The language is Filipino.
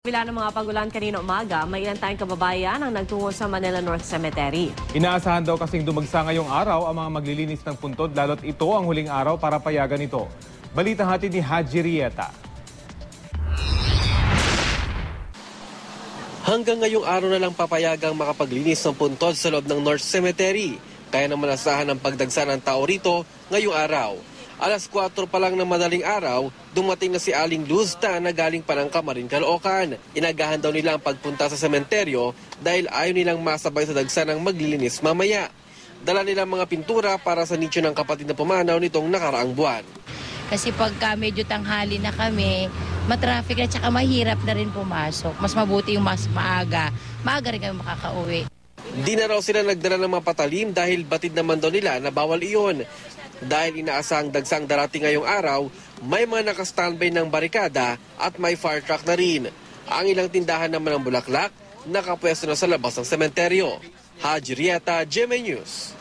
Bila ng mga pagulan kanina umaga, may ilan tayong kababayan ang nagtungo sa Manila North Cemetery. Inaasahan daw kasing dumagsa ngayong araw ang mga maglilinis ng puntod lalo't ito ang huling araw para payagan ito. Balita hatid ni Haji Rieta. Hanggang ngayong araw na lang papayagang makapaglinis ng puntod sa loob ng North Cemetery. Kaya naman asahan ang pagdagsa ng tao rito ngayong araw. Alas 4 pa lang ng madaling araw, dumating na si Aling Luzta na galing pa ng Camarin, Caloocan. Inagahan daw nila ang pagpunta sa sementeryo dahil ayaw nilang masabay sa dagsa ng maglilinis mamaya. Dala nilang mga pintura para sa nicho ng kapatid na pumanaw nitong nakaraang buwan. Kasi pagka medyo tanghali na kami, matraffic at saka mahirap na rin pumasok. Mas mabuti yung mas maaga. Maaga rin kami makakauwi. Di na raw sila nagdala ng mga patalim dahil batid naman daw nila na bawal iyon. Dahil inaasahang dagsang darating ngayong araw, may mga nakastandby ng barikada at may fire truck na rin. Ang ilang tindahan naman ng bulaklak, nakapwesto na sa labas ng sementeryo. Haji Rieta, GMA News.